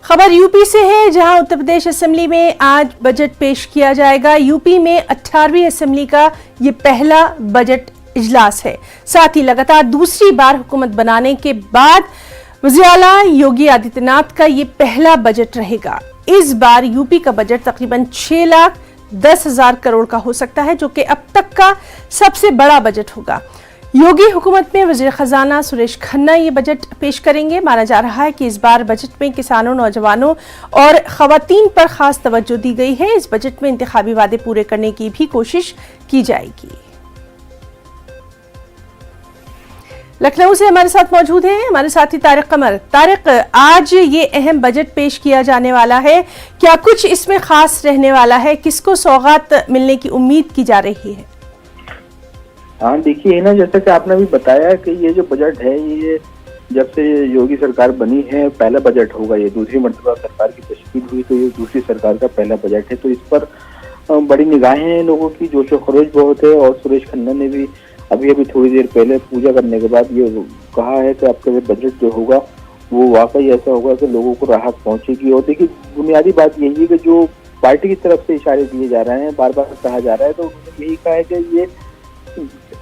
खबर यूपी से है, जहां उत्तर प्रदेश असेंबली में आज बजट पेश किया जाएगा। यूपी में 18वीं असेंबली का ये पहला बजट इजलास है। साथ ही लगातार दूसरी बार हुकूमत बनाने के बाद वज़ीर आला योगी आदित्यनाथ का ये पहला बजट रहेगा। इस बार यूपी का बजट तकरीबन 6,10,000 करोड़ का हो सकता है, जो कि अब तक का सबसे बड़ा बजट होगा। योगी हुकूमत में वज़ीर खजाना सुरेश खन्ना ये बजट पेश करेंगे। माना जा रहा है कि इस बार बजट में किसानों, नौजवानों और खवातीन पर खास तवज्जो दी गई है। इस बजट में इंतखाबी वादे पूरे करने की भी कोशिश की जाएगी। लखनऊ से हमारे साथ मौजूद हैं हमारे साथी तारिक कमर। तारिक, आज ये अहम बजट पेश किया जाने वाला है, क्या कुछ इसमें खास रहने वाला है? किसको सौगात मिलने की उम्मीद की जा रही है? हाँ, देखिए ना, जैसा कि आपने भी बताया कि ये जो बजट है, ये जब से योगी सरकार बनी है पहला बजट होगा। ये दूसरी मर्तबा सरकार की तश्कील हुई, तो ये दूसरी सरकार का पहला बजट है। तो इस पर बड़ी निगाहें हैं लोगों की, जोश व खरोश बहुत है। और सुरेश खन्ना ने भी अभी थोड़ी देर पहले पूजा करने के बाद ये कहा है कि आपका बजट जो होगा वो वाकई ऐसा होगा कि लोगों को राहत पहुंचेगी। और देखिए, बुनियादी बात यही है कि जो पार्टी की तरफ से इशारे दिए जा रहे हैं, बार बार कहा जा रहा है, तो यही कहा है कि ये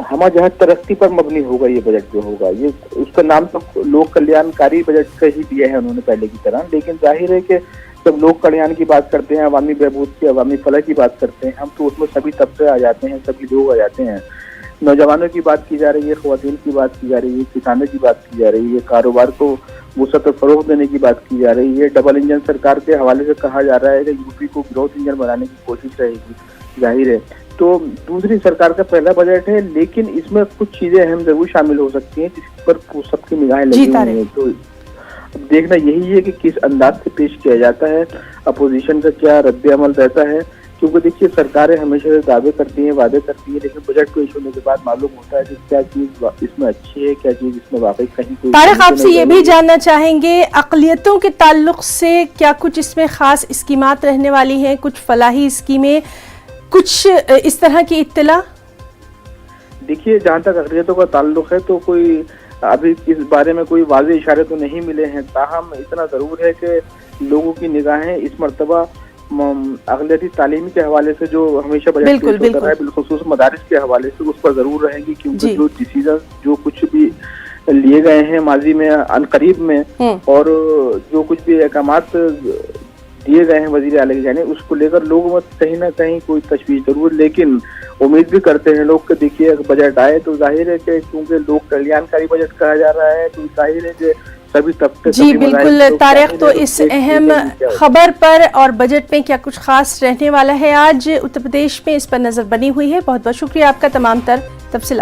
हमारे जहाँ तरक्की पर मबनी होगा। ये बजट जो होगा, ये उसका नाम तो लोक कल्याणकारी बजट का ही दिया है उन्होंने पहले की तरह। लेकिन जाहिर है कि जब लोक कल्याण की बात करते हैं, अवामी बहबूद की, अवामी फलाह की बात करते हैं हम, तो उसमें सभी तबके आ जाते हैं, सभी लोग आ जाते हैं। नौजवानों की बात की जा रही है, ख्वातीन की बात की जा रही है, किसानों की बात की जा रही है, कारोबार को वसअत और फरोग देने की बात की जा रही है। डबल इंजन सरकार के हवाले से कहा जा रहा है कि यूपी को ग्रोथ इंजन बनाने की कोशिश रहेगी, जाहिर है। तो दूसरी सरकार का पहला बजट है, लेकिन इसमें कुछ चीजें अहम जरूर शामिल हो सकती हैं जिस पर सबकी निगाहें लगी हुई हैं। तो अब देखना यही है कि किस अंदाज से पेश किया जाता है, अपोजिशन का क्या रद्द-ए-अमल रहता है। क्योंकि देखिए, सरकारें हमेशा दावे करती हैं, वादे करती हैं, लेकिन बजट पेश होने के बाद मालूम होता है कि क्या चीज इसमें अच्छी है, क्या चीज इसमें वाकई कहीं कोई। तारिक, आपसे ये भी जानना चाहेंगे, अक़लियतों के ताल्लुक से क्या कुछ इसमें खास स्कीमात रहने वाली हैं, कुछ फलाही स्कीमें, कुछ इस तरह की इत्तला? देखिए, जहाँ तक अक़लियतों का ताल्लुक है, तो कोई अभी इस बारे में कोई वाज़ेह इशारे तो नहीं मिले हैं। ताहम इतना जरूर है कि लोगों की निगाहें इस मर्तबा अक़लियती तालीम के हवाले से, जो हमेशा बजट पेश होता रहा है, बिलखुसूस मदारिस के हवाले से, उस पर जरूर रहेंगी। क्योंकि जो डिसीजन जो कुछ भी लिए गए हैं माजी में, अनकरीब में, और जो कुछ भी अहकामात दिए गए हैं वज़ीर आला की जानिब, उसको लेकर लोगों में कहीं ना कहीं कोई तशवीश जरूर, लेकिन उम्मीद भी करते हैं लोग कि देखिए बजट आए तो जाहिर है कि क्योंकि लोक कल्याणकारी बजट कहा जा रहा है, तो जाहिर है कि सभी तबके। जी बिल्कुल तारिक, तो इस अहम खबर पर और बजट में क्या कुछ खास रहने वाला है आज उत्तर प्रदेश में, इस पर नजर बनी हुई है। बहुत बहुत शुक्रिया आपका तमाम तर तफसीलात।